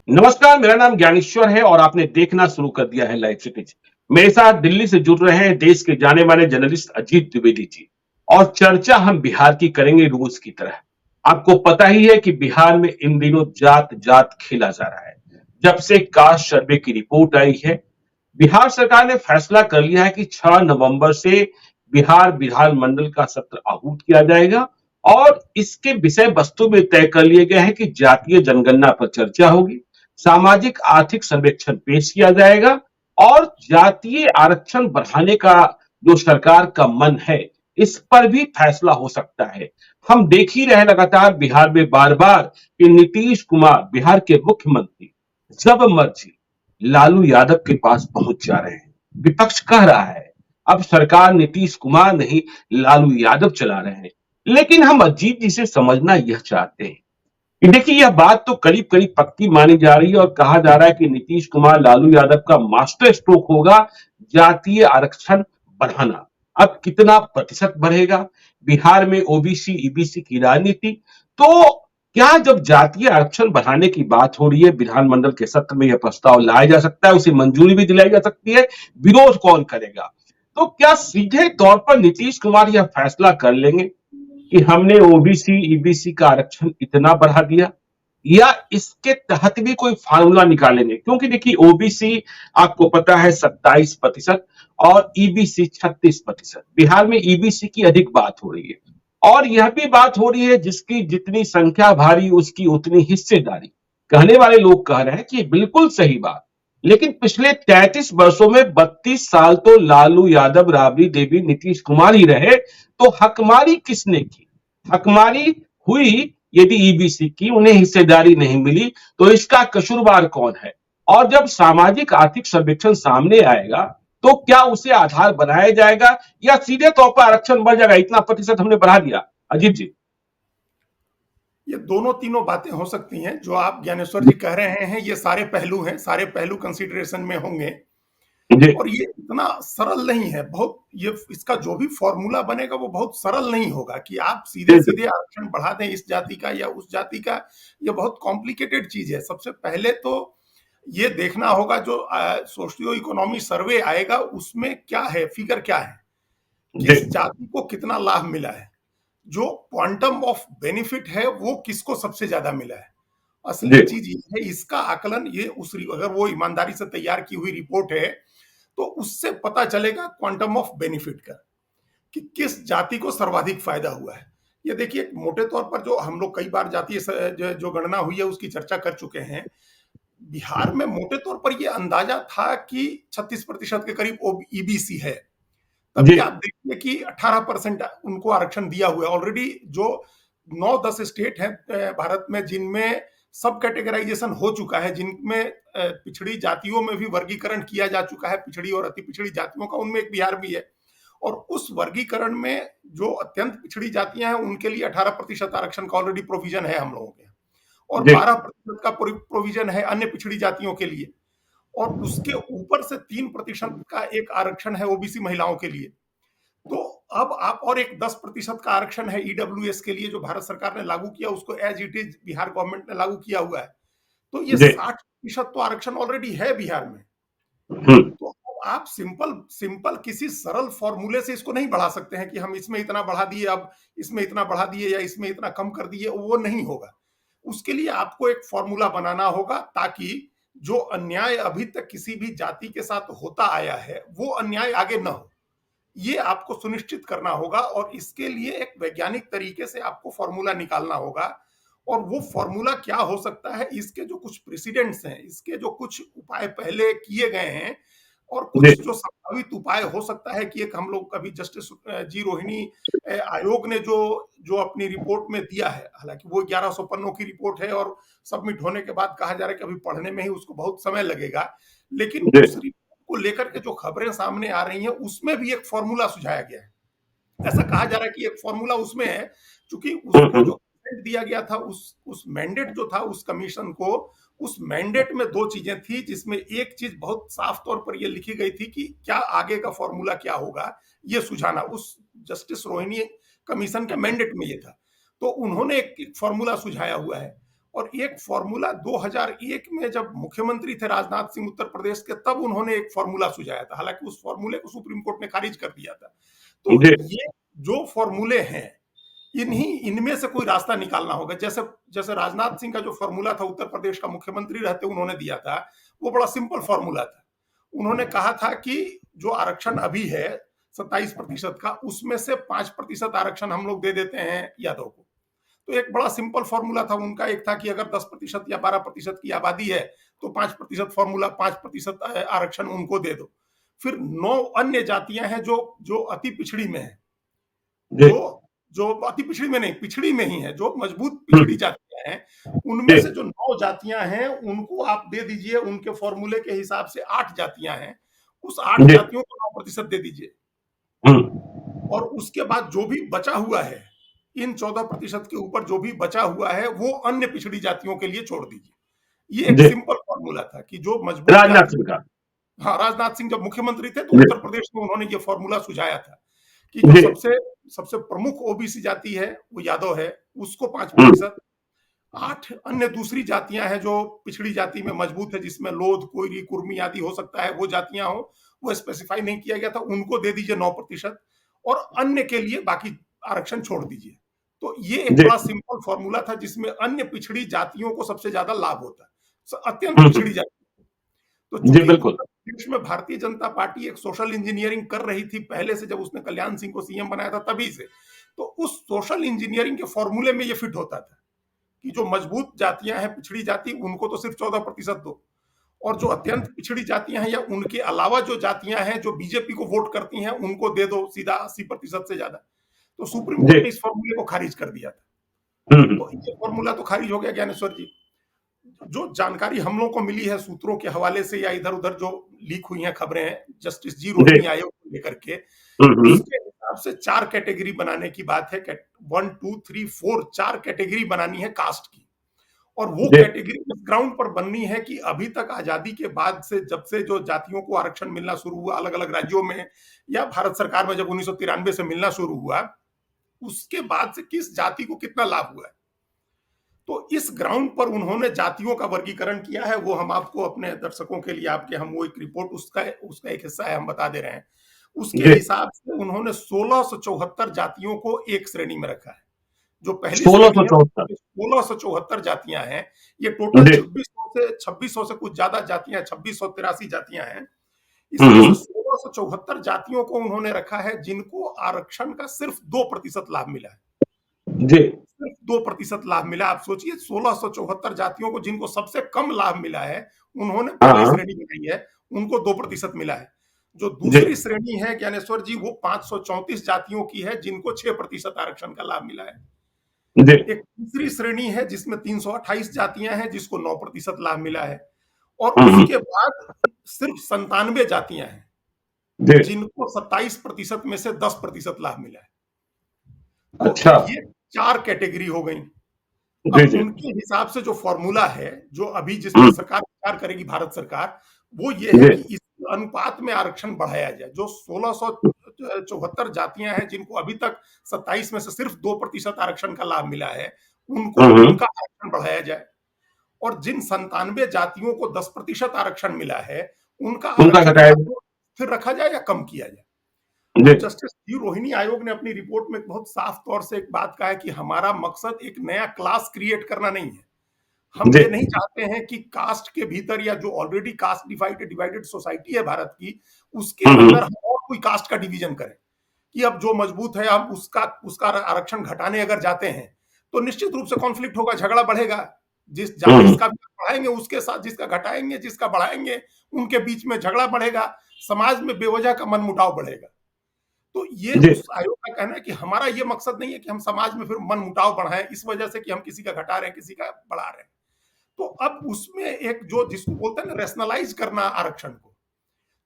नमस्कार, मेरा नाम ज्ञानेश्वर है और आपने देखना शुरू कर दिया है लाइव सिटीज। मेरे साथ दिल्ली से जुड़ रहे हैं देश के जाने माने जर्नलिस्ट अजीत द्विवेदी जी। और चर्चा हम बिहार की करेंगे रोज की तरह। आपको पता ही है कि बिहार में इन दिनों जात जात खेला जा रहा है। जब से कास्ट सर्वे की रिपोर्ट आई है, बिहार सरकार ने फैसला कर लिया है कि 6 नवंबर से बिहार विधानमंडल का सत्र आहूत किया जाएगा। और इसके विषय वस्तु में तय कर लिए गए हैं कि जातीय जनगणना पर चर्चा होगी, सामाजिक आर्थिक सर्वेक्षण पेश किया जाएगा और जातीय आरक्षण बढ़ाने का जो सरकार का मन है, इस पर भी फैसला हो सकता है। हम देख ही रहे लगातार बिहार में बार बार कि नीतीश कुमार बिहार के मुख्यमंत्री जब मर्जी लालू यादव के पास पहुंच जा रहे हैं। विपक्ष कह रहा है अब सरकार नीतीश कुमार नहीं, लालू यादव चला रहे हैं। लेकिन हम अजीत जी से समझना यह चाहते हैं कि देखिए, यह बात तो करीब करीब पक्की मानी जा रही है और कहा जा रहा है कि नीतीश कुमार लालू यादव का मास्टर स्ट्रोक होगा जातीय आरक्षण बढ़ाना। अब कितना प्रतिशत बढ़ेगा? बिहार में ओबीसी ईबीसी की राजनीति। तो क्या जब जातीय आरक्षण बढ़ाने की बात हो रही है, विधानमंडल के सत्र में यह प्रस्ताव लाया जा सकता है, उसे मंजूरी भी दिलाई जा सकती है। विरोध कौन करेगा? तो क्या सीधे तौर पर नीतीश कुमार यह फैसला कर लेंगे कि हमने ओबीसी ईबीसी का आरक्षण इतना बढ़ा दिया, या इसके तहत भी कोई फार्मूला निकालेंगे? क्योंकि देखिए, ओबीसी आपको पता है 27% और ईबीसी 36%। बिहार में ईबीसी की अधिक बात हो रही है और यह भी बात हो रही है जिसकी जितनी संख्या भारी उसकी उतनी हिस्सेदारी। कहने वाले लोग कह रहे हैं कि बिल्कुल सही बात, लेकिन पिछले 33 वर्षों में 32 साल तो लालू यादव, राबड़ी देवी, नीतीश कुमार ही रहे। तो हकमारी किसने की? हकमारी हुई यदि ईबीसी की, उन्हें हिस्सेदारी नहीं मिली, तो इसका कसूरवार कौन है? और जब सामाजिक आर्थिक सर्वेक्षण सामने आएगा, तो क्या उसे आधार बनाया जाएगा या सीधे तौर पर आरक्षण बढ़ जाएगा, इतना प्रतिशत हमने बढ़ा दिया? अजीत जी। ये दोनों तीनों बातें हो सकती हैं जो आप ज्ञानेश्वर जी कह रहे हैं। ये सारे पहलू हैं, सारे पहलू कंसीडरेशन में होंगे जी। और ये इतना सरल नहीं है। बहुत ये इसका जो भी फॉर्मूला बनेगा वो बहुत सरल नहीं होगा कि आप सीधे जी। सीधे आरक्षण बढ़ा दें इस जाति का या उस जाति का। ये बहुत कॉम्प्लिकेटेड चीज है। सबसे पहले तो ये देखना होगा जो सोशियो इकोनॉमी सर्वे आएगा उसमें क्या है, फिगर क्या है, जी। किस जाति को कितना लाभ मिला है, जो क्वांटम ऑफ बेनिफिट है वो किसको सबसे ज्यादा मिला है। असली जी। चीज ये है, इसका आकलन ये अगर वो ईमानदारी से तैयार की हुई रिपोर्ट है तो उससे पता चलेगा क्वांटम ऑफ बेनिफिट का, कि किस जाति को सर्वाधिक फायदा हुआ है। ये देखिए, मोटे तौर पर जो हम लोग कई बार जातीय जो गणना हुई है उसकी चर्चा कर चुके हैं। बिहार में मोटे तौर पर यह अंदाजा था कि 36% के करीब ईबीसी है। तभी जी। आप देखिए कि 18% उनको आरक्षण दिया हुआ है ऑलरेडी। जो 9-10 स्टेट हैं भारत में जिनमें सब कैटेगराइजेशन हो चुका है, जिनमें पिछड़ी जातियों में भी वर्गीकरण किया जा चुका है, पिछड़ी और अति पिछड़ी जातियों का, उनमें एक बिहार भी है। और उस वर्गीकरण में जो अत्यंत पिछड़ी जातियां हैं उनके लिए 18% आरक्षण का ऑलरेडी प्रोविजन है हम लोगों के, और जी। 12% का प्रोविजन है अन्य पिछड़ी जातियों के लिए। और उसके ऊपर से 3% का एक आरक्षण है ओबीसी महिलाओं के लिए। तो अब आप और एक 10% का आरक्षण है ईडब्ल्यूएस के लिए जो भारत सरकार ने लागू किया, उसको as it is Bihar government ने लागू किया हुआ है। तो ये जी। 60% तो आरक्षण ऑलरेडी है बिहार में। हम्म। तो अब आप सिंपल सिंपल किसी सरल फॉर्मूले से इसको नहीं बढ़ा सकते हैं कि हम इसमें इतना बढ़ा दिए, अब इसमें इतना बढ़ा दिए या इसमें इतना कम कर दिए, वो नहीं होगा। उसके लिए आपको एक फॉर्मूला बनाना होगा ताकि जो अन्याय अभी तक किसी भी जाति के साथ होता आया है वो अन्याय आगे न हो। ये आपको सुनिश्चित करना होगा और इसके लिए एक वैज्ञानिक तरीके से आपको फॉर्मूला निकालना होगा। और वो फॉर्मूला क्या हो सकता है, इसके जो कुछ प्रेसिडेंट्स हैं, इसके जो कुछ उपाय पहले किए गए हैं और जी। कुछ जो संभावित उपाय हो सकता है कि एक हम लोग कभी जस्टिस जी रोहिणी आयोग ने जो जो अपनी रिपोर्ट में दिया है, हालांकि वो 1100 पन्नों की रिपोर्ट है और सबमिट होने के बाद कहा जा रहा है कि अभी पढ़ने में ही उसको बहुत समय लगेगा। लेकिन जी। उस रिपोर्ट को लेकर के जो खबरें सामने आ रही हैं उसमें भी एक फॉर्मूला सुझाया गया है। ऐसा कहा जा रहा है कि एक फॉर्मूला उसमें है, चूंकि उसको जो मैंडेट दिया गया था, उस मैंडेट जो था उस कमीशन को, उस मैंडेट में दो चीजें थी जिसमें एक चीज बहुत साफ तौर पर यह लिखी गई थी कि क्या आगे का फॉर्मूला क्या होगा, ये सुझाना उस जस्टिस रोहिणी कमीशन के मैंडेट में ये था। तो उन्होंने एक फॉर्मूला सुझाया हुआ है और एक फॉर्मूला 2001 में जब मुख्यमंत्री थे राजनाथ सिंह उत्तर प्रदेश के, तब उन्होंने एक फॉर्मूला सुझाया था, हालांकि उस फॉर्मूले को सुप्रीम कोर्ट ने खारिज कर दिया था। तो जी ये जो फॉर्मूले हैं, इनमें से कोई रास्ता निकालना होगा। जैसे जैसे राजनाथ सिंह का जो फॉर्मूला था उत्तर प्रदेश का मुख्यमंत्री रहते उन्होंने दिया था, वो बड़ा सिंपल फॉर्मूला था। उन्होंने कहा था कि जो आरक्षण अभी है 27% का, उसमें से 5% आरक्षण हम लोग दे देते हैं यादव को। तो एक बड़ा सिंपल फॉर्मूला था उनका। एक था कि अगर 10% या 12% की आबादी है तो 5% फॉर्मूला, 5% आरक्षण उनको दे दो। फिर 9 अन्य जातियां हैं जो जो अति पिछड़ी में है, जी जो जो अति पिछड़ी में नहीं, पिछड़ी में ही है, जो मजबूत पिछड़ी जातियां हैं, उनमें जी से जो 9 जातियां हैं उनको आप दे दीजिए। उनके फॉर्मूले के हिसाब से 8 जातियां हैं, उस 8 जी जातियों को 9% दे दीजिए। और उसके बाद जो भी बचा हुआ है, इन 14% के ऊपर जो भी बचा हुआ है, वो अन्य पिछड़ी जातियों के लिए छोड़ दीजिए। ये एक जी सिंपल फॉर्मूला था कि जो मजबूत राजनाथ जाति, सिंह का। हाँ, राजनाथ सिंह जब मुख्यमंत्री थे तो जी उत्तर प्रदेश में उन्होंने ये फॉर्मूला सुझाया था कि जो जी सबसे सबसे प्रमुख ओबीसी जाति है वो यादव है, उसको 5%, 8 अन्य दूसरी जातियां हैं जो पिछड़ी जाति में मजबूत है, जिसमें लोध, कोयरी, कुर्मी आदि हो सकता है, वो जातियां हो, वो स्पेसिफाई नहीं किया गया था, उनको दे दीजिए 9%, और अन्य के लिए बाकी आरक्षण छोड़ दीजिए। तो ये एक जी बड़ा सिंपल फॉर्मूला था जिसमें अन्य पिछड़ी जातियों को सबसे ज्यादा लाभ होता है, अत्यंत पिछड़ी जाति। तो जी चूंकि बिल्कुल। उत्तर प्रदेश में भारतीय जनता पार्टी एक सोशल इंजीनियरिंग कर रही थी पहले से, जब उसने कल्याण सिंह को सीएम बनाया था तभी से, तो उस सोशल इंजीनियरिंग के फॉर्मूले में ये फिट होता था कि जो मजबूत जातियां हैं, पिछड़ी जाति, उनको तो सिर्फ 14% दो, और जो अत्यंत पिछड़ी जातियां हैं या उनके अलावा जो जातियां हैं जो बीजेपी को वोट करती हैं, उनको दे दो सीधा 80% से ज्यादा। तो सुप्रीम जी कोर्ट ने इस फॉर्मूले को खारिज कर दिया था। तो ये फॉर्मूला तो खारिज हो गया ज्ञानेश्वर जी। जो जानकारी हम लोग को मिली है सूत्रों के हवाले से या इधर उधर जो लीक हुई हैं खबरें जस्टिस जी जी रोहिणी आयोग को लेकर के, उसके हिसाब से 4 कैटेगरी बनाने की बात है। 1, 2, 3, 4 4 कैटेगरी बनानी है कास्ट की। और वो जी कैटेगरी इस ग्राउंड पर बननी है कि अभी तक आजादी के बाद से, जब से जो जातियों को आरक्षण मिलना शुरू हुआ अलग अलग राज्यों में, या भारत सरकार में जब 1993 से मिलना शुरू हुआ, उसके बाद से किस जाति को कितना लाभ हुआ है। तो इस ग्राउंड पर उन्होंने जातियों का वर्गीकरण किया है। वो हम आपको अपने दर्शकों के लिए, आपके, हम वो एक रिपोर्ट, उसका उसका एक हिस्सा है, हम बता दे रहे हैं। उसके जी हिसाब से उन्होंने 1674 जातियों को एक श्रेणी में रखा है। जो पहली सोलह श्रेणी सौ है, चौहत्तर 1674 जातियां हैं। ये टोटल जी 2600 से कुछ ज्यादा जातियां, 2683 जातियां हैं। इसमें से 1674 जातियों को उन्होंने रखा है जिनको आरक्षण का सिर्फ 2% लाभ मिला है। जी सिर्फ 2% लाभ मिला। आप सोचिए, 1674 जातियों को जिनको सबसे कम लाभ मिला है, उन्होंने पहली हाँ श्रेणी बनाई है, उनको 2% मिला है। जो जी दूसरी श्रेणी है ज्ञानेश्वर जी, वो 534 जातियों की है जिनको 6% आरक्षण का लाभ मिला है। जी एक तीसरी श्रेणी है जिसमें 328 जातियां हैं जिसको 9% लाभ मिला है। और उसके बाद सिर्फ 97 जातियां हैं जी जिनको 27% में से 10% लाभ मिला है। तो अच्छा ये 4 कैटेगरी हो गई। जी अब जी उनके हिसाब से जो फॉर्मूला है, जो अभी जिस पर सरकार विचार करेगी, भारत सरकार, वो ये है जी कि इस अनुपात में आरक्षण बढ़ाया जाए। जो 1674 जातियां हैं जिनको अभी तक 27 में से सिर्फ 2% आरक्षण का लाभ मिला है, उनको, उनका आरक्षण बढ़ाया जाए। और जिन 97 जातियों को 10% आरक्षण मिला है, उनका उनका आरक्षण घटाया या तो फिर रखा जाए या कम किया जाए। जी अब जस्टिस जी रोहिणी आयोग ने अपनी रिपोर्ट में बहुत साफ तौर से एक बात कहा है कि हमारा मकसद एक नया क्लास क्रिएट करना नहीं है। हम जी ये नहीं चाहते हैं कि कास्ट के भीतर, या जो ऑलरेडी कास्ट डिवाइडेड सोसाइटी है भारत की, उसके अंदर हम और कोई कास्ट का डिवीजन करें कि अब जो मजबूत है हम उसका उसका आरक्षण घटाने अगर जाते हैं तो निश्चित रूप से कॉन्फ्लिक्ट होगा, झगड़ा बढ़ेगा। जिसका बढ़ाएंगे उसके साथ जिसका घटाएंगे, जिसका बढ़ाएंगे उनके बीच में झगड़ा बढ़ेगा, समाज में बेवजह का मनमुटाव बढ़ेगा। तो ये जी उस आयोग का कहना है कि हमारा ये मकसद नहीं है कि हम समाज में फिर मन मुटाव बढ़ाएं इस वजह से कि हम किसी का घटा रहे हैं, किसी का बढ़ा रहे हैं। तो अब उसमें एक जो जिसको बोलते हैं ना, रेशनलाइज करना आरक्षण को,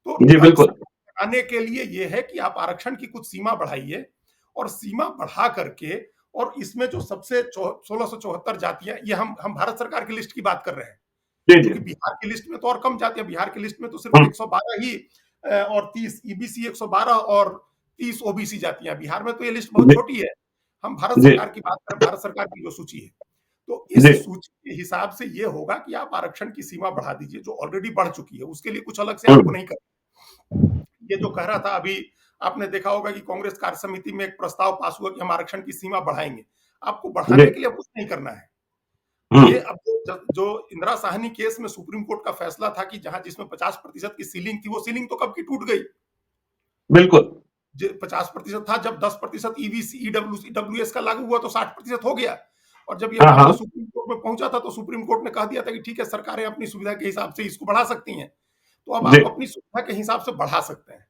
तो जी ढंग से बिल्कुल बढ़ाने के लिए ये है कि आप आरक्षण की कुछ सीमा बढ़ाइए, और सीमा बढ़ा करके, और इसमें जो सबसे 1674 जातियां, ये हम भारत सरकार की लिस्ट की बात कर रहे हैं, जी जी क्योंकि बिहार की लिस्ट में तो और कम जातियां, बिहार की लिस्ट में तो सिर्फ 112 ही और 30 ईबीसी, 112 और 30 ओबीसी जातियां। बिहार में तो ये लिस्ट बहुत जी छोटी है। हम भारत जी सरकार की बात करें, भारत सरकार की जो सूची है, तो इस जी, सूची के हिसाब से ये होगा कि आप आरक्षण की सीमा बढ़ा दीजिए, जो ऑलरेडी बढ़ चुकी है, उसके लिए कुछ अलग से आपको हम्म, नहीं करना। ये जो कह रहा था अभी, आपने देखा होगा कि कांग्रेस कार्य समिति में एक प्रस्ताव पास हुआ कि हम आरक्षण की सीमा बढ़ाएंगे। आपको जी, बढ़ाने के लिए कुछ नहीं करना है। ये हम्म, अब जो इंदिरा साहनी केस में सुप्रीम कोर्ट का फैसला था कि जहां जिसमें 50% की सीलिंग थी, वो सीलिंग तो कब की टूट गई। बिल्कुल, 50% था, जब 10% ईवीसी ईडब्ल्यूएस का लागू हुआ तो 60% हो गया। और जब ये हाँ, मामला हाँ, सुप्रीम कोर्ट में पहुंचा था तो सुप्रीम कोर्ट ने कह दिया था कि ठीक है, सरकारें अपनी सुविधा के हिसाब से इसको बढ़ा सकती हैं। तो अब जी, आप अपनी सुविधा के हिसाब से बढ़ा सकते हैं।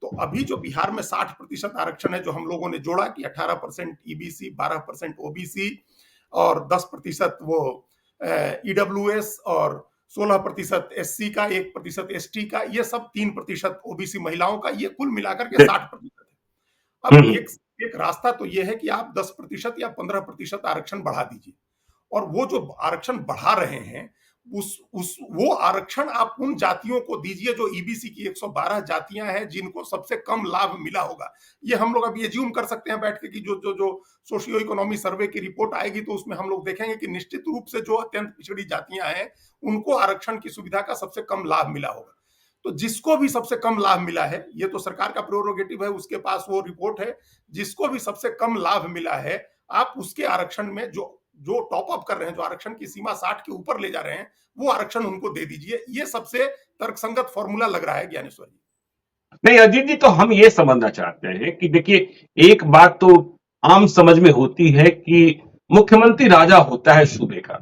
तो अभी जो बिहार में 60% आरक्षण है, जो हम लोगों ने जोड़ा कि 18% ईबीसी, 12% ओबीसी और 10% वो ईडब्ल्यूएस और 16% एससी का, 1% एसटी का, ये सब 3% ओबीसी महिलाओं का, ये कुल मिलाकर के जी, 60% है। अब हम्म, एक एक रास्ता तो ये है कि आप 10% या 15% आरक्षण बढ़ा दीजिए। और वो जो आरक्षण बढ़ा रहे हैं, उस वो आरक्षण आप उन जातियों को दीजिए जो ईबीसी की 112 जातियां हैं, जिनको सबसे कम लाभ मिला होगा। ये हम लोग अब एज्यूम कर सकते हैं बैठ के कि जो जो जो सोशियो इकोनॉमी सर्वे की रिपोर्ट आएगी तो उसमें हम लोग देखेंगे कि निश्चित रूप से जो अत्यंत पिछड़ी जातियां हैं, उनको आरक्षण की सुविधा का सबसे कम लाभ मिला होगा। तो जिसको भी सबसे कम लाभ मिला है, ये तो सरकार का प्रेरोगेटिव है, उसके पास वो रिपोर्ट है। जिसको भी सबसे कम लाभ मिला है, आप उसके आरक्षण में जो जो टॉप अप कर रहे हैं, जो आरक्षण की सीमा 60 के ऊपर ले जा रहे हैं, वो आरक्षण उनको दे दीजिए। ये सबसे तर्कसंगत फॉर्मूला लग रहा है ज्ञानेश्वर जी। नहीं अजीत जी, तो हम ये समझना चाहते हैं कि देखिए, एक बात तो आम समझ में होती है कि मुख्यमंत्री राजा होता है सूबे का।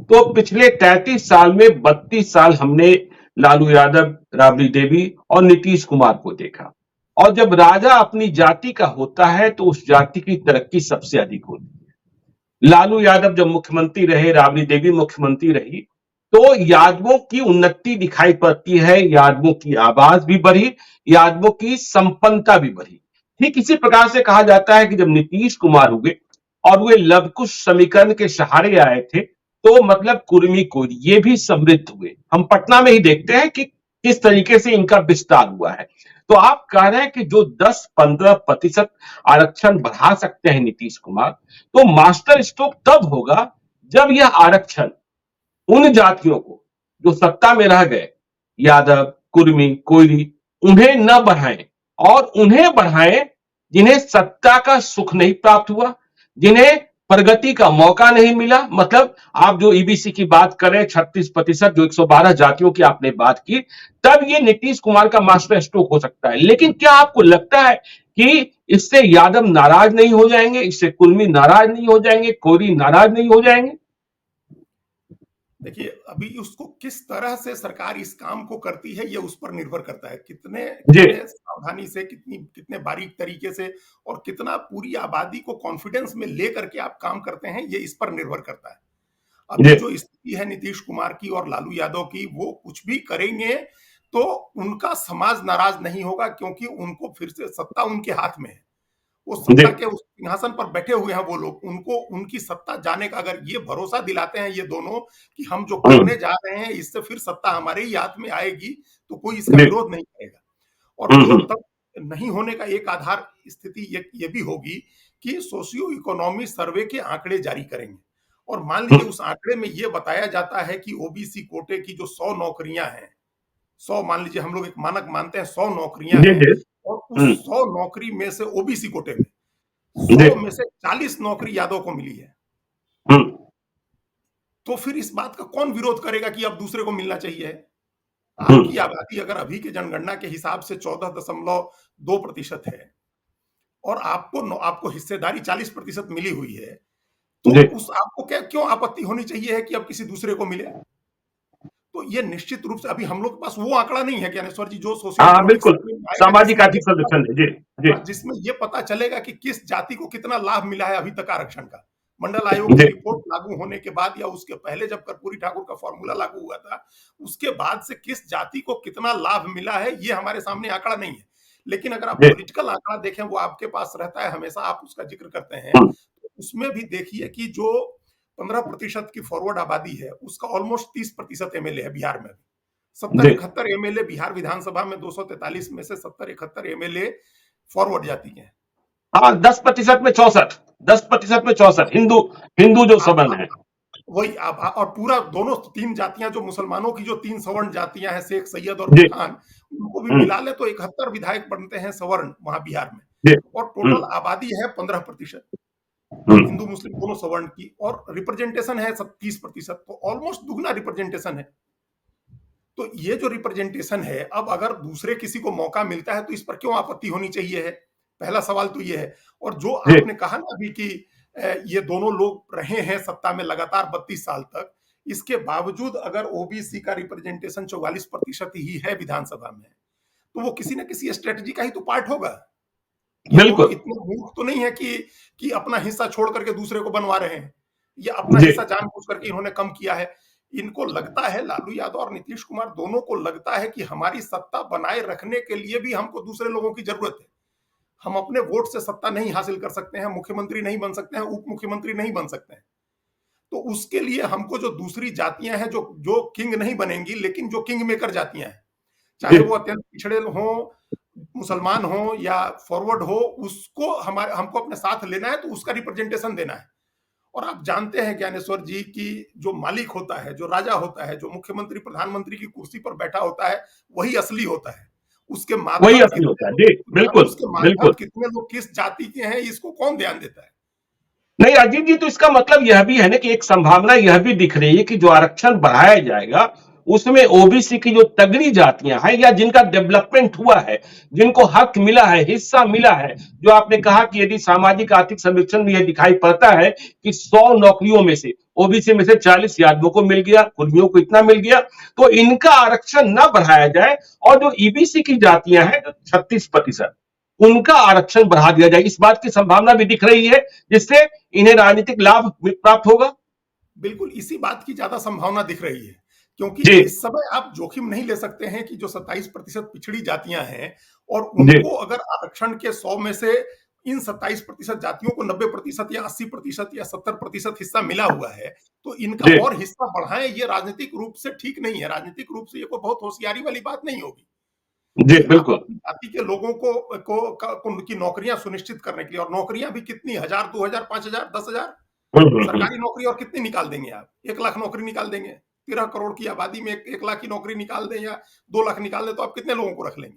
तो पिछले 33 साल में 32 साल हमने लालू यादव, राबड़ी देवी और नीतीश कुमार को देखा। और जब राजा अपनी जाति का होता है तो उस जाति की तरक्की सबसे अधिक होती है। लालू यादव जब मुख्यमंत्री रहे, राबड़ी देवी मुख्यमंत्री रही, तो यादवों की उन्नति दिखाई पड़ती है, यादवों की आवाज भी बढ़ी, यादवों की संपन्नता भी बढ़ी। ठीक इसी प्रकार से कहा जाता है कि जब नीतीश कुमार हुए और वे लवकुश समीकरण के सहारे आए थे, तो मतलब कुर्मी कोरी ये भी समृद्ध हुए। हम पटना में ही देखते हैं कि किस तरीके से इनका विस्तार हुआ है। तो आप कह रहे हैं कि जो 10-15% आरक्षण बढ़ा सकते हैं नीतीश कुमार, तो मास्टर स्ट्रोक तब होगा जब यह आरक्षण उन जातियों को जो सत्ता में रह गए, यादव, कुर्मी, कोयरी, उन्हें न बढ़ाएं, और उन्हें बढ़ाएं जिन्हें सत्ता का सुख नहीं प्राप्त हुआ, जिन्हें प्रगति का मौका नहीं मिला। मतलब आप जो ईबीसी की बात करें, 36%, जो 112 जातियों की आपने बात की, तब ये नीतीश कुमार का मास्टर स्ट्रोक हो सकता है। लेकिन क्या आपको लगता है कि इससे यादव नाराज नहीं हो जाएंगे, इससे कुर्मी नाराज नहीं हो जाएंगे, कोरी नाराज नहीं हो जाएंगे? देखिए, अभी उसको किस तरह से सरकार इस काम को करती है, ये उस पर निर्भर करता है। कितने जी, कितने सावधानी से, कितने बारीक तरीके से और कितना पूरी आबादी को कॉन्फिडेंस में लेकर के आप काम करते हैं, ये इस पर निर्भर करता है। अभी जी, जो स्थिति है नीतीश कुमार की और लालू यादव की, वो कुछ भी करेंगे तो उनका समाज नाराज नहीं होगा, क्योंकि उनको फिर से सत्ता उनके हाथ में है। वो जी, सत्ता के उस सिंहासन पर बैठे हुए हैं वो लोग। उनको उनकी सत्ता जाने का अगर ये भरोसा दिलाते हैं ये दोनों कि हम जो हम्म, करने जा रहे हैं इससे फिर सत्ता हमारे ही हाथ में आएगी, तो कोई इसका जी, विरोध नहीं करेगा। और हम्म, विरोध तब नहीं होने का एक आधार स्थिति ये भी होगी कि सोशियो इकोनॉमी सर्वे के आंकड़े जारी करेंगे। और मान लीजिए हम्म, उस आंकड़े में ये बताया जाता है कि ओबीसी कोटे की जो 100 नौकरियां हैं, 100 मान लीजिए, हम लोग एक मानक मानते हैं 100 नौकरियां जी, हैं, जी, और उस हम्म, 100 नौकरी में से ओबीसी कोटे में जी, 100 में से 40 नौकरी यादव को मिली है। हम्म, तो फिर इस बात का कौन विरोध करेगा कि अब दूसरे को मिलना चाहिए? आपकी हम्म, आबादी अगर अभी के जनगणना के हिसाब से 14.2% है और आपको हिस्सेदारी 40% मिली हुई है, तो जी, उस आपको क्या क्यों आपत्ति होनी चाहिए है कि अब किसी दूसरे को मिले? तो ये निश्चित रूप से अभी हम लोग के पास वो आंकड़ा नहीं है ज्ञानेश्वर जी, जो सोशियो हाँ, इकोनॉमिक बिल्कुल, सर्वे में आएगा, सामाजिक आर्थिक सर्वेक्षण है, जी, जी, जिसमें ये पता चलेगा कि किस जाति को कितना लाभ मिला है अभी तक आरक्षण का। मंडल आयोग की जी, रिपोर्ट लागू होने के बाद या उसके पहले जब कर्पूरी ठाकुर का फॉर्मूला लागू हुआ था, उसके बाद से किस जाति को कितना लाभ मिला है, ये हमारे सामने आंकड़ा नहीं है। लेकिन अगर आप जी, पॉलिटिकल आंकड़ा देखें, वो आपके पास रहता है हमेशा, आप उसका जिक्र करते हैं। हम्म, तो उसमें भी देखिए कि जो 15% की फॉरवर्ड आबादी है, उसका ऑलमोस्ट 30% एमएलए है बिहार में। जी, 70-71 एमएलए बिहार विधानसभा में, 243 में से 70-71 एमएलए फॉरवर्ड जाति के हैं। हाँ, 10% में 64, 10% में 64 हिंदू, हिंदू जो आप सबन है। वही आप और पूरा दोनों तीन जातियां जो मुसलमानों की जो तीन सवर्ण जातियां हैं, शेख, सैयद और जी। पठान, उनको भी हम्म। मिला ले तो 71 विधायक बनते हैं सवर्ण वहां बिहार में। जी। और टोटल आबादी है 15%, हिंदू हम्म। मुस्लिम दोनों सवर्ण की, और रिप्रेजेंटेशन है 30%, तो ऑलमोस्ट दुगना रिप्रेजेंटेशन है। तो ये जो रिप्रेजेंटेशन है, अब अगर दूसरे किसी को मौका मिलता है तो इस पर क्यों आपत्ति होनी चाहिए है? पहला सवाल तो ये है। और जो जी। आपने कहा ना अभी कि ये दोनों लोग रहे हैं सत्ता में लगातार 32 साल तक, इसके बावजूद अगर ओबीसी का रिप्रेजेंटेशन 44% ही है विधानसभा में, तो वो किसी न किसी स्ट्रेटजी का ही तो पार्ट होगा। ये दोनों बिल्कुल। इतने मूर्ख तो नहीं है कि अपना हिस्सा छोड़ करके दूसरे को बनवा रहे हैं, या अपना जी। हिस्सा जानबूझ करके इन्होंने कम किया है। इनको लगता है, लालू यादव और नीतीश कुमार दोनों को लगता है कि हमारी सत्ता बनाए रखने के लिए भी हमको दूसरे लोगों की जरूरत है। हम अपने वोट से सत्ता नहीं हासिल कर सकते हैं, मुख्यमंत्री नहीं बन सकते हैं, उप मुख्यमंत्री नहीं बन सकते हैं। तो उसके लिए हमको जो दूसरी जातियां हैं, जो जो किंग नहीं बनेंगी लेकिन जो किंग मेकर जातियां हैं, जी। चाहे वो अत्यंत पिछड़े हों, मुसलमान हो या फॉरवर्ड हो, उसको हमारे हमको अपने साथ लेना है, तो उसका रिप्रेजेंटेशन देना है। और आप जानते हैं ज्ञानेश्वर जी कि जो मालिक होता है, जो राजा होता है, जो मुख्यमंत्री प्रधानमंत्री की कुर्सी पर बैठा होता है, वही असली होता है। उसके वही मातहत असली कितने होता है। जी, लोग, बिल्कुल। उसके बिल्कुल। मातहत कितने लोग किस जाति के हैं, इसको कौन ध्यान देता है? नहीं अजीत जी, तो इसका मतलब यह भी है ना कि एक संभावना यह भी दिख रही है कि जो आरक्षण बढ़ाया जाएगा उसमें ओबीसी की जो तगड़ी जातियां हैं या जिनका डेवलपमेंट हुआ है, जिनको हक मिला है, हिस्सा मिला है, जो आपने कहा कि यदि सामाजिक आर्थिक सर्वेक्षण में यह दिखाई पड़ता है कि 100 नौकरियों में से ओबीसी में से 40 यादवों को मिल गया, कुर्मियों को इतना मिल गया, तो इनका आरक्षण ना बढ़ाया जाए और जो ईबीसी की जातियां हैं जो 36%, उनका आरक्षण बढ़ा दिया जाए। इस बात की संभावना भी दिख रही है जिससे इन्हें राजनीतिक लाभ प्राप्त होगा। बिल्कुल इसी बात की ज्यादा संभावना दिख रही है, क्योंकि जी। इस समय आप जोखिम नहीं ले सकते हैं कि जो 27% पिछड़ी जातियां हैं और जी। उनको अगर आरक्षण के 100 में से इन 27% जातियों को 90% या 80% या 70% हिस्सा मिला हुआ है, तो इनका जी। और हिस्सा बढ़ाएं, ये राजनीतिक रूप से ठीक नहीं है। राजनीतिक रूप से ये कोई बहुत होशियारी वाली बात नहीं होगी जी। कि आप बिल्कुल। अपनी जाति के लोगों को उनकी नौकरियां सुनिश्चित करने के लिए, और नौकरियां भी कितनी, 1000, 2000, 5000, 10,000 हम्म। सरकारी नौकरी और कितनी निकाल देंगे आप? 1 लाख नौकरी निकाल देंगे? 13 करोड़ की आबादी में 1 लाख की नौकरी निकाल दें या 2 लाख निकाल दें, तो आप कितने लोगों को रख लेंगे?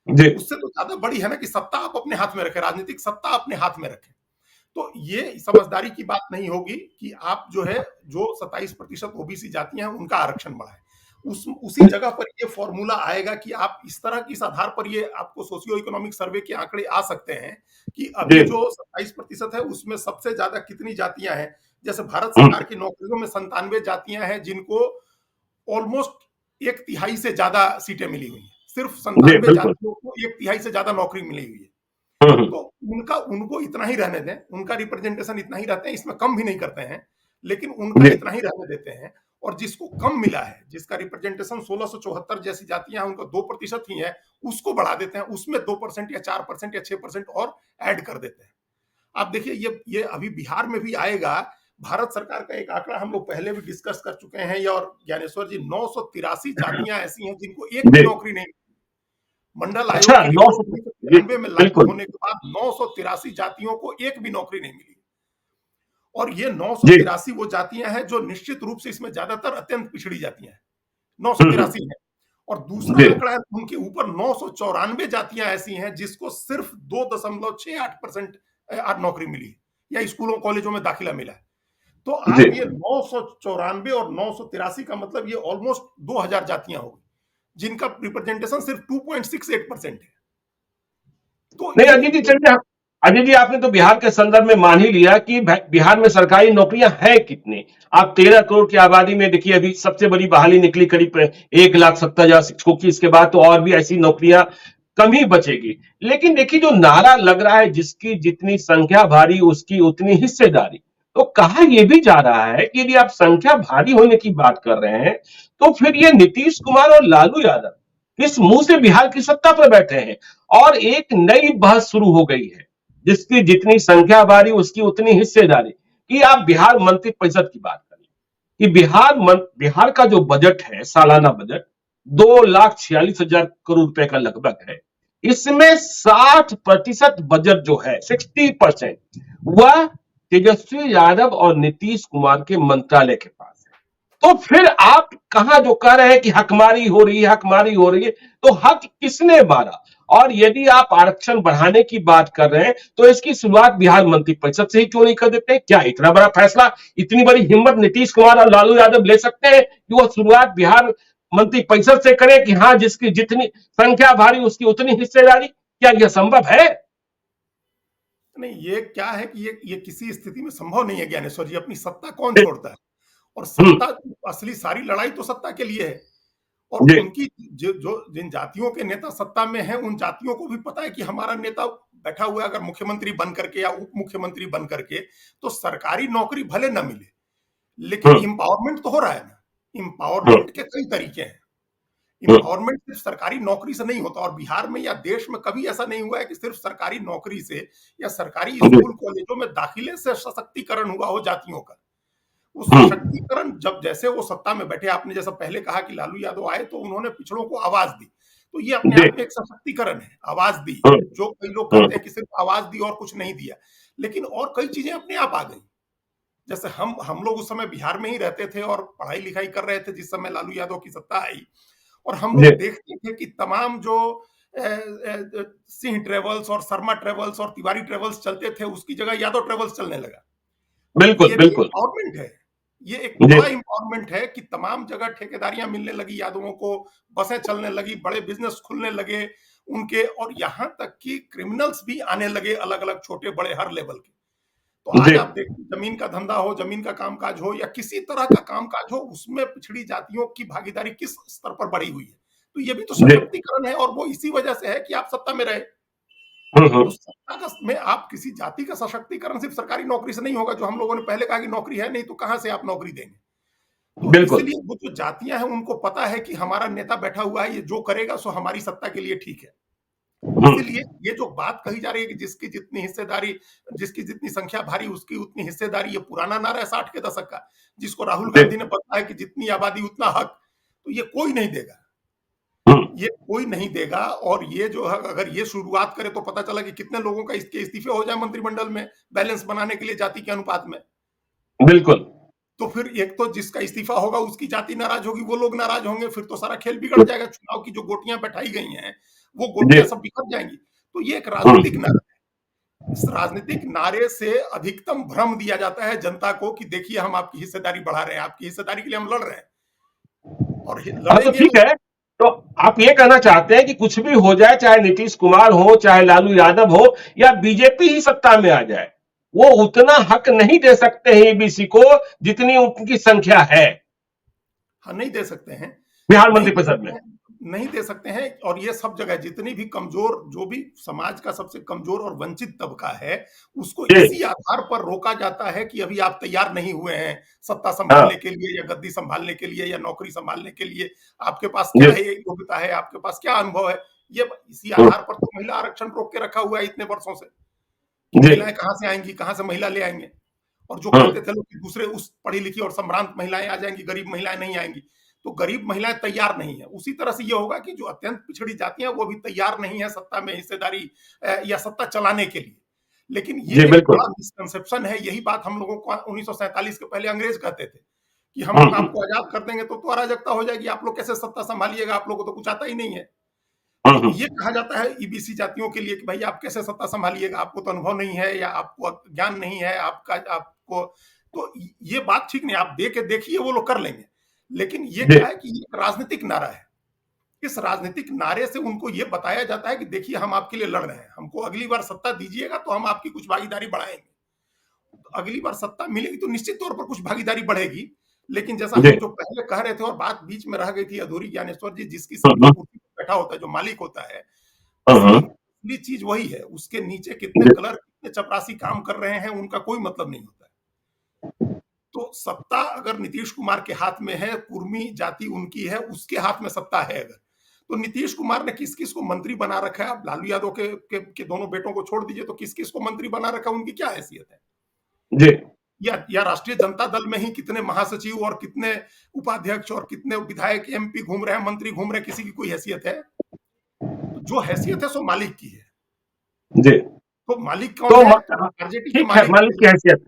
जी। उससे तो ज्यादा बड़ी है ना कि सत्ता आप अपने हाथ में रखें, राजनीतिक सत्ता अपने हाथ में रखें। तो ये समझदारी की बात नहीं होगी कि आप जो है, जो 27% ओबीसी जातियां हैं उनका आरक्षण बढ़ाएं। उसी जगह पर ये फॉर्मूला आएगा कि आप इस तरह की, इस आधार पर ये आपको सोशियो इकोनॉमिक सर्वे के आंकड़े आ सकते हैं कि जी। अभी जो 27% है उसमें सबसे ज्यादा कितनी जातियां हैं। जैसे भारत हम्म। सरकार की नौकरियों में 97 जातियां हैं जिनको ऑलमोस्ट 1/3 से ज्यादा सीटें मिली हुई हैं। सिर्फ जी। 97 बिल्कुल। जातियों को 1/3 से ज्यादा नौकरी मिली हुई है। हम्म। तो उनका उनको इतना ही रहने दें, उनका रिप्रेजेंटेशन इतना ही रहते हैं, इसमें कम भी नहीं करते हैं, लेकिन उनका जी। इतना ही रहने देते हैं। और जिसको कम मिला है, जिसका रिप्रेजेंटेशन 1674 जैसी जातियां हैं, उनका 2% ही है, उसको बढ़ा देते हैं, उसमें 2% या 4% या 6% और ऐड कर देते हैं। आप देखिए ये अभी बिहार में भी आएगा। भारत सरकार का एक आंकड़ा हम लोग पहले भी डिस्कस कर चुके हैं, और ज्ञानेश्वर जी, 983 जातियां ऐसी हैं जिनको एक भी जी। नौकरी नहीं। मंडल अच्छा, आयोग की 900। रिपोर्ट जी। 1993 में लागू बिल्कुल। होने के बाद 983 जातियों को एक भी नौकरी नहीं मिली। और ये जी। 983 वो जातियां हैं जो निश्चित रूप से इसमें ज्यादातर अत्यंत पिछड़ी जातियां हैं, हम्म। 983 है। और दूसरा जी। आंकड़ा है उनके ऊपर 994 जातियां ऐसी हैं जिसको सिर्फ 2.68% नौकरी मिली है या स्कूलों कॉलेजों में दाखिला मिला है। तो जी। आप ये 994 और 983 का मतलब ये ऑलमोस्ट 2000 जातियां हो गई जिनका रिप्रेजेंटेशन सिर्फ 2.68% है। तो नहीं ये अजीत जी, चलिए अजीत जी, आपने तो बिहार के संदर्भ में मान ही लिया कि बिहार में सरकारी नौकरियां हैं कितनी। आप 13 करोड़ की आबादी में देखिए, अभी सबसे बड़ी बहाली निकली करीब 1,70,000 शिक्षकों की। इसके बाद तो और भी ऐसी नौकरियां कम ही बचेगी। लेकिन देखिए, जो नारा लग रहा है, जिसकी जितनी संख्या भारी उसकी उतनी हिस्सेदारी, तो कहा यह भी जा रहा है कि यदि आप संख्या भारी होने की बात कर रहे हैं तो फिर ये नीतीश कुमार और लालू यादव किस मुंह से बिहार की सत्ता पर बैठे हैं। और एक नई बहस शुरू हो गई है, जिसकी जितनी संख्या भारी उसकी उतनी हिस्सेदारी, कि आप बिहार मंत्री परिषद की बात करें कि बिहार का जो बजट है, सालाना बजट 2,46,000 करोड़ रुपए का लगभग है। इसमें 60% बजट जो है, 60% वह तेजस्वी यादव और नीतीश कुमार के मंत्रालय के पास है। तो फिर आप कहां जो कह रहे हैं कि हकमारी हो रही है, हकमारी हो रही है, तो हक किसने मारा? और यदि आप आरक्षण बढ़ाने की बात कर रहे हैं तो इसकी शुरुआत बिहार मंत्रिपरिषद से ही क्यों नहीं कर देते? क्या इतना बड़ा फैसला, इतनी बड़ी हिम्मत नीतीश कुमार और लालू यादव ले सकते हैं कि वो शुरुआत बिहार मंत्रिपरिषद से करें कि हाँ, जिसकी जितनी संख्या भारी उसकी उतनी हिस्सेदारी? क्या यह संभव है? नहीं, ये क्या है कि ये किसी स्थिति में संभव नहीं है ज्ञानेश्वर जी। अपनी सत्ता कौन छोड़ता है? और हम्म। सत्ता, असली सारी लड़ाई तो सत्ता के लिए है। और जी। उनकी जो जो जिन जातियों के नेता सत्ता में हैं, उन जातियों को भी पता है कि हमारा नेता बैठा हुआ है अगर मुख्यमंत्री बन करके या उप मुख्यमंत्री बन करके, तो सरकारी नौकरी भले ना मिले, लेकिन हम्म। एम्पावरमेंट तो हो रहा है ना। हम्म। एम्पावरमेंट के कई तरीके हैं। हम्म। एम्पावरमेंट सिर्फ सरकारी नौकरी से नहीं होता, और बिहार में या देश में कभी ऐसा नहीं हुआ है कि सिर्फ सरकारी नौकरी से या सरकारी जी। स्कूल कॉलेजों में दाखिले से सशक्तिकरण हुआ हो जातियों का। वो हम्म। सशक्तिकरण जब जैसे वो सत्ता में बैठे, आपने जैसा पहले कहा कि लालू यादव आए तो उन्होंने पिछड़ों को आवाज दी, तो ये अपने जी। आप में एक सशक्तिकरण है, आवाज दी। हम्म। जो कई लोग कहते हम्म। हैं कि सिर्फ आवाज दी और कुछ नहीं दिया, लेकिन और कई चीजें अपने आप आ गई। जैसे हम लोग उस समय बिहार में ही रहते थे और पढ़ाई लिखाई कर रहे थे जिस समय लालू यादव की सत्ता आई, और हम जी। लोग देखते थे कि तमाम जो सिंह ट्रेवल्स और शर्मा ट्रेवल्स और तिवारी ट्रेवल्स चलते थे, उसकी जगह यादव ट्रेवल्स चलने लगा। तो बिल्कुल ये भी बिल्कुल। एम्पावरमेंट है। ये एक जी। बड़ा एम्पावरमेंट है कि तमाम जगह ठेकेदारियां मिलने लगी यादवों को, बसें चलने लगी, बड़े बिजनेस खुलने लगे उनके, और यहां तक कि क्रिमिनल्स भी आने लगे, अलग अलग छोटे बड़े हर लेवल के। तो आज जी। आप देखिए, जमीन का धंधा हो, जमीन का कामकाज हो, या किसी तरह का कामकाज हो, उसमें पिछड़ी जातियों की भागीदारी किस स्तर पर बढ़ी हुई है। तो ये भी तो जी। सशक्तिकरण है, और वो इसी वजह से है कि आप सत्ता में रहे। तो हम्म। सत्ता का में आप किसी जाति का सशक्तिकरण सिर्फ सरकारी नौकरी से नहीं होगा, जो हम लोगों ने पहले कहा कि नौकरी है नहीं तो कहां से आप नौकरी देंगे। तो बिल्कुल। इसलिए वो जो जातियां हैं उनको पता है कि हमारा नेता बैठा हुआ है, ये जो करेगा सो हमारी सत्ता के लिए ठीक है। इसीलिए ये जो बात कही जा रही है कि जिसकी जितनी हिस्सेदारी, जिसकी जितनी संख्या भारी उसकी उतनी हिस्सेदारी, ये पुराना नारा है 60 के दशक का, जिसको राहुल जी। गांधी ने बताया कि जितनी आबादी उतना हक। तो ये कोई नहीं देगा, हम्म। ये कोई नहीं देगा। और ये जो है, अगर ये शुरुआत करे तो पता चला कि कितने लोगों का इसके इस्तीफे हो जाए मंत्रिमंडल में, बैलेंस बनाने के लिए जाति के अनुपात में। बिल्कुल। तो फिर एक तो जिसका इस्तीफा होगा उसकी जाति नाराज होगी, वो लोग नाराज होंगे, फिर तो सारा खेल बिगड़ जाएगा। चुनाव की जो गोटियां बैठाई गई हैं, वो जी। गोटियां सब बिखर जाएंगी। तो ये एक राजनीतिक हम्म। नारा है। इस राजनीतिक नारे से अधिकतम भ्रम दिया जाता है जनता को कि देखिए हम आपकी हिस्सेदारी बढ़ा रहे हैं, आपकी हिस्सेदारी के लिए हम लड़ रहे हैं, और हाँ, तो लड़ेंगे। ठीक है। तो आप ये कहना चाहते हैं कि कुछ भी हो जाए, चाहे नीतीश कुमार हो, चाहे लालू यादव हो, या बीजेपी ही सत्ता में आ जाए, वो उतना हक नहीं दे सकते हैं एबीसी को जितनी उनकी संख्या है हाँ, नहीं दे सकते हैं, बिहार नहीं दे मंत्रिपरिषद सकते में। हैं, नहीं दे सकते हैं। और ये सब जगह जितनी भी कमजोर, जो भी समाज का सबसे कमजोर और वंचित तबका है, उसको जी। इसी आधार पर रोका जाता है कि अभी आप तैयार नहीं हुए हैं सत्ता हाँ। संभालने के लिए, या गद्दी संभालने के लिए, या नौकरी संभालने के लिए। आपके पास जी। क्या है, योग्यता है, आपके पास क्या अनुभव है। ये इसी हम्म। आधार पर तो महिला आरक्षण रोक के रखा हुआ है इतने वर्षों से, कि जी। महिलाएं कहां से आएंगी, कहां से महिला ले आएंगे। और जो हम्म। कहते थे लोग कि दूसरे उस पढ़ी लिखी और संभ्रांत महिलाएं आ जाएंगी, गरीब महिलाएं नहीं आएंगी। तो गरीब महिलाएं तैयार नहीं है। उसी तरह से ये होगा कि जो अत्यंत पिछड़ी जातियां, वो भी तैयार नहीं है सत्ता में हिस्सेदारी या सत्ता चलाने के लिए। लेकिन ये जी। एक बिल्कुल। बड़ा मिसकंसेप्शन है। यही बात हम लोगों को 1947 के पहले अंग्रेज कहते थे कि हम लोग हम्म। आपको आजाद कर देंगे तो अराजकता हो जाएगी, आप लोग कैसे सत्ता संभालिएगा, आप लोगों को तो कुछ आता ही नहीं है। तो हम्म। ये कहा जाता है ईबीसी जातियों के लिए कि भाई आप कैसे सत्ता संभालिएगा, आपको तो अनुभव नहीं है, या आपको ज्ञान नहीं है आपका, आपको। तो ये बात ठीक नहीं, आप दे के देखिए, वो लोग कर लेंगे। लेकिन ये जी। क्या है कि ये राजनीतिक नारा है। इस राजनीतिक नारे से उनको ये बताया जाता है कि देखिए हम आपके लिए लड़ रहे हैं, हमको अगली बार सत्ता दीजिएगा तो हम आपकी कुछ भागीदारी बढ़ाएंगे। तो अगली बार सत्ता मिलेगी तो निश्चित तौर पर कुछ भागीदारी बढ़ेगी। लेकिन जैसा जी। हम जो पहले कह रहे थे और बात बीच में रह गई थी अधूरी, ज्ञानेश्वर जी, जिसकी हम्म। कुर्सी पर बैठा होता है, जो मालिक होता है, असली हम्म। असली चीज वही है। उसके नीचे कितने जी। क्लर्क, कितने चपरासी काम कर रहे हैं, उनका कोई मतलब नहीं होता है। तो सत्ता अगर नीतीश कुमार के हाथ में है, कुर्मी जाति उनकी है, उसके हाथ में सत्ता है अगर, तो नीतीश कुमार ने किस किस को मंत्री बना रखा है। आप लालू यादव के दोनों बेटों को छोड़ दीजिए, तो किस किस को मंत्री बना रखा है, उनकी क्या हैसियत है। जी। या राष्ट्रीय जनता दल में ही कितने महासचिव और कितने उपाध्यक्ष और कितने विधायक, एमपी घूम रहे हैं, मंत्री घूम रहे हैं, किसी की कोई हैसियत है? तो जो हैसियत है सो मालिक की है। जी। तो मालिक तो कौन है? आरजेडी के ठीक है, मालिक मालिक की हैसियत।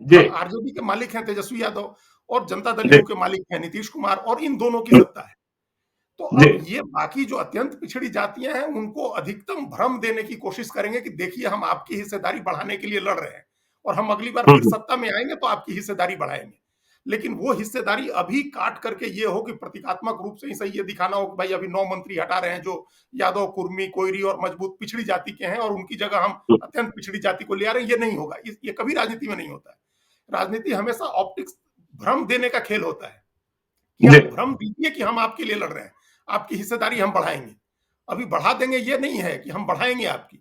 जी, आरजेडी के मालिक हैं तेजस्वी यादव और जनता दल जी, यू के मालिक हैं नीतीश कुमार और इन दोनों की हुँ, सत्ता है। तो जी, अब ये बाकी जो अत्यंत पिछड़ी जातियां हैं उनको अधिकतम भ्रम देने की कोशिश करेंगे कि देखिए हम आपकी हिस्सेदारी बढ़ाने के लिए लड़ रहे हैं और हम अगली बार हुँ, फिर हुँ, सत्ता में आएंगे तो आपकी हिस्सेदारी बढ़ाएंगे। लेकिन वो हिस्सेदारी अभी काट करके ये हो कि प्रतीकात्मक रूप से ही सही ये दिखाना हो कि भाई अभी 9 मंत्री हटा रहे हैं जो यादव, कुर्मी, कोयरी और मजबूत पिछड़ी जाति के हैं और उनकी जगह हम हुँ, अत्यंत पिछड़ी जाति को ले आ रहे हैं। ये नहीं होगा, ये कभी राजनीति में नहीं होता है। राजनीति हमेशा ऑप्टिक्स, भ्रम देने का खेल होता है कि जी। आप भ्रम दीजिए कि हम आपके लिए लड़ रहे हैं, आपकी हिस्सेदारी हम बढ़ाएंगे। अभी बढ़ा देंगे ये नहीं है कि हम बढ़ाएंगे आपकी।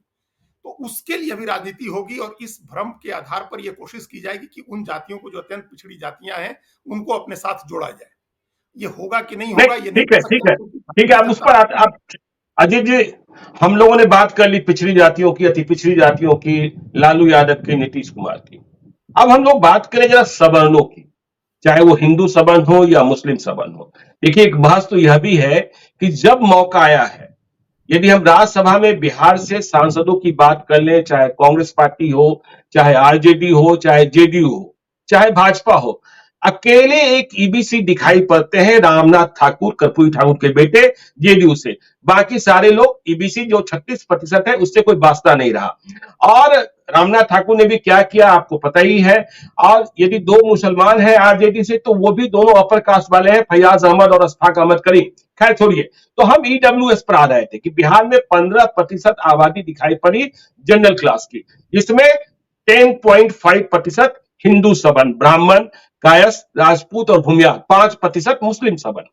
तो उसके लिए अभी राजनीति होगी और इस भ्रम के आधार पर यह कोशिश की जाएगी कि उन जातियों को जो अत्यंत पिछड़ी जातियां हैं उनको अपने साथ जोड़ा जाए। ये होगा कि नहीं नहीं, होगा ये नहीं ठीक कह है, ठीक सकते है, क्योंकि ठीक है, भारतीय आप उस जनता पर पार्टी। आप अजीत जी, हम लोगों ने बात कर ली पिछड़ी जातियों की, अति पिछड़ी जातियों की, लालू यादव की, नीतीश कुमार की। अब हम लोग बात करें जरा सवर्णों की, चाहे वो हिंदू सवर्ण हो या मुस्लिम सवर्ण हो। देखिए, एक बहस तो यह भी है कि जब मौका आया है, यदि हम राज्यसभा में बिहार से सांसदों की बात कर लें, चाहे कांग्रेस पार्टी हो, चाहे आरजेडी हो, चाहे जेडीयू हो, चाहे भाजपा हो, अकेले एक ईबीसी दिखाई पड़ते हैं, रामनाथ ठाकुर, कर्पूरी ठाकुर के बेटे, जेडीयू से। बाकी सारे लोग ईबीसी जो 36% है उससे कोई वास्ता नहीं रहा। और रामनाथ ठाकुर ने भी क्या किया आपको पता ही है। और यदि दो मुसलमान हैं आरजेडी से तो वो भी दोनों अपर कास्ट वाले हैं, फैयाज अहमद और अशफाक अहमद करीम। खैर छोड़िए, तो हम ईडब्ल्यूएस पर आ रहे थे कि बिहार में 15% आबादी दिखाई पड़ी जनरल क्लास की, जिसमें 10.5% हिंदू सवर्ण, ब्राह्मण, कायस्थ, राजपूत और भूमियार, 5% मुस्लिम सवर्ण।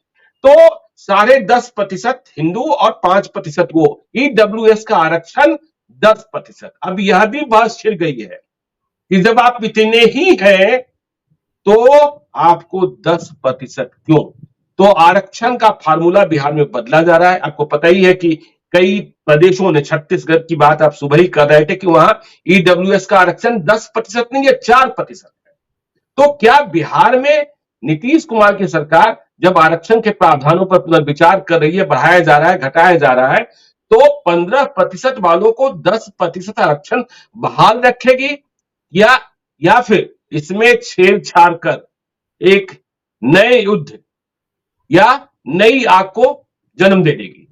तो 10.5% हिंदू और 5% वो, ईडब्ल्यूएस का आरक्षण 10%। अब यह भी बहस छिड़ गई है कि जब आप इतने ही हैं तो आपको 10% क्यों? तो आरक्षण का फार्मूला बिहार में बदला जा रहा है। आपको पता ही है कि कई प्रदेशों ने, छत्तीसगढ़ की बात आप सुबह ही कर रहे थे कि वहां ईडब्ल्यूएस का आरक्षण 10% नहीं है, 4% है। तो क्या बिहार में नीतीश कुमार की सरकार जब आरक्षण के प्रावधानों पर पुनर्विचार कर रही है, बढ़ाया जा रहा है, घटाया जा रहा है, तो 15% वालों को 10% आरक्षण बहाल रखेगी, या फिर इसमें छेड़छाड़ कर एक नए युद्ध या नई आग को जन्म दे देगी?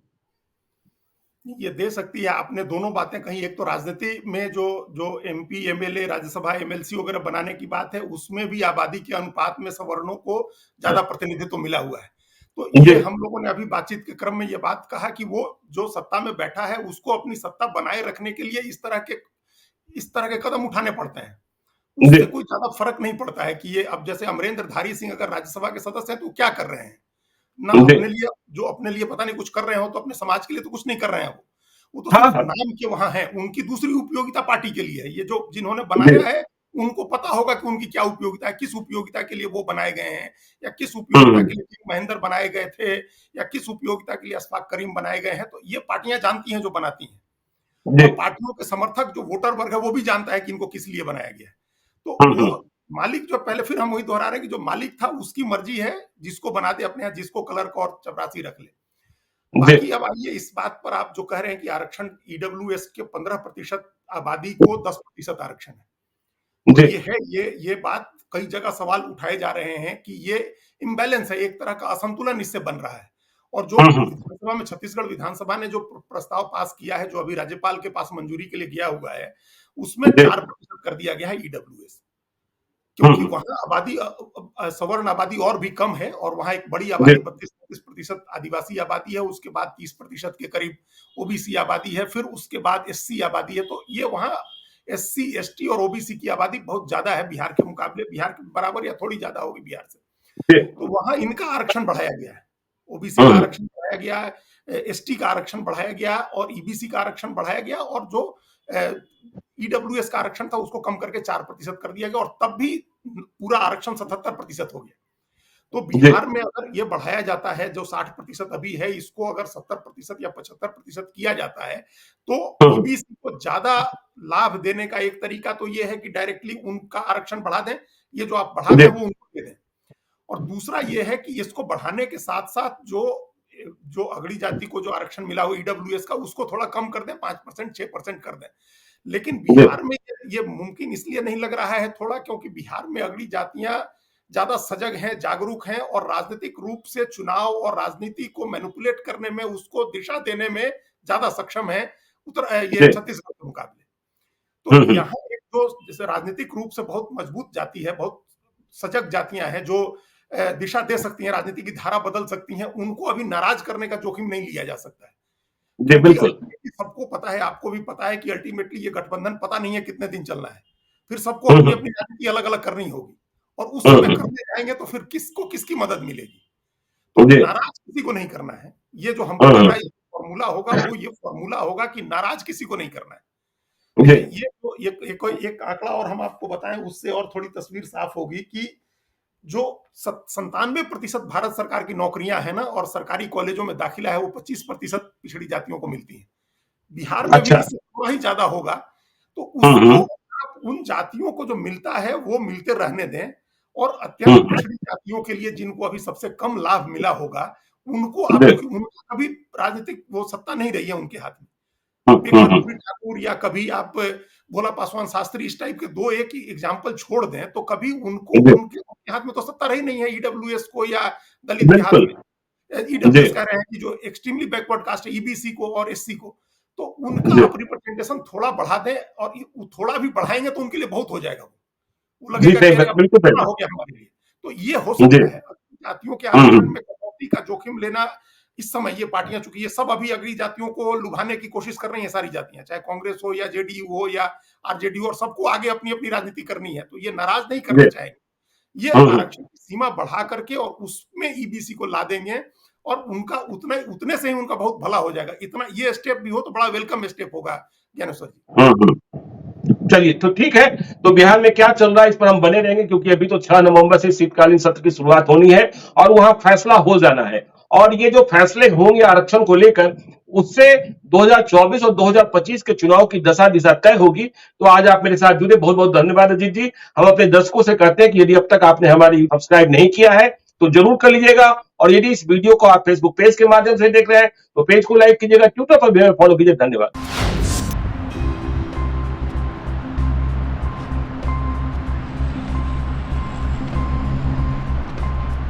ये दे सकती है। आपने दोनों बातें कही। एक तो राजनीति में जो जो एमपी, एमएलए, राज्यसभा, एमएलसी वगैरह बनाने की बात है, उसमें भी आबादी के अनुपात में सवर्णों को ज्यादा प्रतिनिधित्व मिला हुआ है। तो जी, ये हम लोगों ने अभी बातचीत के क्रम में ये बात कहा कि वो जो सत्ता में बैठा है उसको अपनी सत्ता बनाए रखने के लिए इस तरह के कदम उठाने पड़ते हैं। जी, उससे कोई ज्यादा फर्क नहीं पड़ता है कि ये अब जैसे अमरेंद्र धारी सिंह अगर राज्यसभा के सदस्य हैं तो क्या कर रहे हैं ना, जी, अपने लिए जो अपने लिए पता नहीं कुछ कर रहे हो तो अपने समाज के लिए तो कुछ नहीं कर रहे हैं वो तो हाँ, सिर्फ हाँ, नाम के वहां है। उनकी दूसरी उपयोगिता पार्टी के लिए है। ये जो जिन्होंने जी, बनाया है उनको पता होगा कि उनकी क्या उपयोगिता है, किस उपयोगिता के लिए वो बनाए गए हैं, या किस उपयोगिता हम्म, के लिए किंग महेंद्र बनाए गए थे, या किस उपयोगिता के लिए अशफाक करीम बनाए गए हैं। तो ये पार्टियां जानती हैं जो बनाती हैं, जी, और पार्टियों के समर्थक जो वोटर वर्ग है वो भी जानता है कि इनको किस लिए बनाया गया है। तो वो हम्म, मालिक जो पहले, फिर हम वही दोहरा रहे हैं कि जो मालिक था उसकी मर्जी है, जिसको बना दे अपने यहाँ, जिसको क्लर्क और चपरासी रख ले। जी, बाकी अब आइए इस बात पर, आप जो कह रहे हैं कि आरक्षण ईडब्ल्यूएस के 15% आबादी को 10% आरक्षण है, तो जी, ये है, ये बात कई जगह सवाल उठाए जा रहे हैं कि ये इम्बैलेंस है, एक तरह का असंतुलन इससे बन रहा है। और जो हम्म, विधानसभा में, छत्तीसगढ़ विधानसभा ने जो प्रस्ताव पास किया है, जो अभी राज्यपाल के पास मंजूरी के लिए गया हुआ है, उसमें जी, 4% कर दिया गया है ईडब्ल्यूएस। क्योंकि हम्म, वहां आबादी, सवर्ण आबादी और भी कम है, और वहां एक बड़ी जी, आबादी, 32-33% आदिवासी आबादी है, उसके बाद 30% के करीब ओबीसी आबादी है, फिर उसके बाद एससी आबादी है। तो ये वहां एससी, एसटी और ओबीसी की आबादी बहुत ज्यादा है बिहार के मुकाबले, बिहार के बराबर या थोड़ी ज्यादा होगी बिहार से। जी, तो वहां इनका आरक्षण बढ़ाया गया है, ओबीसी का हम्म, आरक्षण बढ़ाया गया है, एसटी का आरक्षण बढ़ाया गया और ईबीसी का आरक्षण बढ़ाया गया, और जो ईडब्ल्यूएस का आरक्षण था उसको कम करके 4% कर दिया गया, और तब भी पूरा आरक्षण 77% हो गया। तो जी, बिहार में अगर ये बढ़ाया जाता है, जो 60% अभी है, इसको अगर 70% या 75% किया जाता है, तो हम्म, ईबीसी को ज्यादा लाभ देने का एक तरीका तो ये है कि डायरेक्टली उनका आरक्षण बढ़ा दें, ये जो आप बढ़ा रहे जी, हैं वो उनको दे दें। और दूसरा ये है कि इसको बढ़ाने के साथ साथ जो जो अगड़ी जाति को जो आरक्षण मिला हो ईडब्ल्यूएस का, उसको थोड़ा कम कर दें, 5%, 6% कर दें। लेकिन बिहार में ये मुमकिन इसलिए नहीं लग रहा है थोड़ा, क्योंकि बिहार में अगड़ी जातियां ज्यादा सजग हैं, जागरूक हैं और राजनीतिक रूप से चुनाव और राजनीति को मैनिपुलेट करने में, उसको दिशा देने में ज्यादा सक्षम है ये छत्तीसगढ़ के मुकाबले। तो यहाँ एक जो जैसे राजनीतिक रूप से बहुत मजबूत जाति है, बहुत सजग जातियां हैं जो दिशा दे सकती हैं, राजनीति की धारा बदल सकती हैं, उनको अभी नाराज करने का जोखिम नहीं लिया जा सकता है। जी बिल्कुल। सबको पता है, आपको भी पता है कि अल्टीमेटली ये गठबंधन पता नहीं है कितने दिन चलना है, फिर सबको अपनी अपनी राजनीति अलग अलग करनी होगी और उस समय करने जाएंगे तो फिर किसको किसकी मदद मिलेगी। तो नाराज किसी को नहीं करना है, ये जो हमको लग रहा है फॉर्मूला होगा वो ये फॉर्मूला होगा कि नाराज किसी को नहीं करना है। ये एक आंकड़ा और हम आपको बताएं, उससे और थोड़ी तस्वीर साफ होगी कि जो 97% भारत सरकार की नौकरियां हैं ना और सरकारी कॉलेजों में दाखिला है वो 25% पिछड़ी जातियों को मिलती है। बिहार में भी इससे थोड़ा ही ज्यादा होगा। तो उसको आप उन जातियों को जो मिलता है वो मिलते रहने दें और अत्यंत पिछड़ी जातियों के लिए जिनको अभी सबसे कम लाभ मिला होगा उनको आप, उनका कभी राजनीतिक वो सत्ता नहीं रही है उनके हाथ में। कर्पूरी ठाकुर या कभी आप भोला पासवान शास्त्री इस टाइप के दो एक ही एग्जाम्पल छोड़ दें तो कभी उनको उनके हाथ में तो सत्ता रही नहीं है। ईडब्ल्यूएस को या दलित के हाथ में, ईडब्ल्यूएस कह रहे हैं कि जो एक्सट्रीमली बैकवर्ड कास्ट है, ईबीसी को और एससी को, तो उनका आप रिप्रेजेंटेशन थोड़ा बढ़ा दें और थोड़ा भी बढ़ाएंगे तो उनके लिए बहुत हो जाएगा। वो लगेगा हो गया हमारे लिए। तो ये हो सकता है जातियों के आरक्षण में कटौती का जोखिम लेना इस समय ये पार्टियां, चूंकि ये सब अभी अगली जातियों को लुभाने की कोशिश कर रही हैं, सारी जातियां, चाहे कांग्रेस हो या जेडीयू हो या आरजेडी, और सबको आगे अपनी अपनी राजनीति करनी है, तो ये नाराज नहीं करना चाहेंगे। ये आरक्षण की सीमा बढ़ा करके और उसमें ईबीसी को ला देंगे और उनका उतने से ही उनका बहुत भला हो जाएगा। इतना ये स्टेप भी हो तो बड़ा वेलकम स्टेप होगा ज्ञानेश्वर जी। चलिए तो ठीक है, तो बिहार में क्या चल रहा है इस पर हम बने रहेंगे, क्योंकि अभी तो 6 नवंबर से शीतकालीन सत्र की शुरुआत होनी है और वहां फैसला हो जाना है। और ये जो फैसले होंगे आरक्षण को लेकर, उससे 2024 और 2025 के चुनाव की दशा दिशा तय होगी। तो आज आप मेरे साथ जुड़े, बहुत बहुत धन्यवाद अजीत जी। हम अपने दर्शकों से कहते हैं कि यदि अब तक आपने हमारी सब्सक्राइब नहीं किया है तो जरूर कर लीजिएगा, और यदि इस वीडियो को आप फेसबुक पेज के माध्यम से देख रहे हैं तो पेज को लाइक कीजिएगा, ट्विटर पर भी फॉलो कीजिए। धन्यवाद।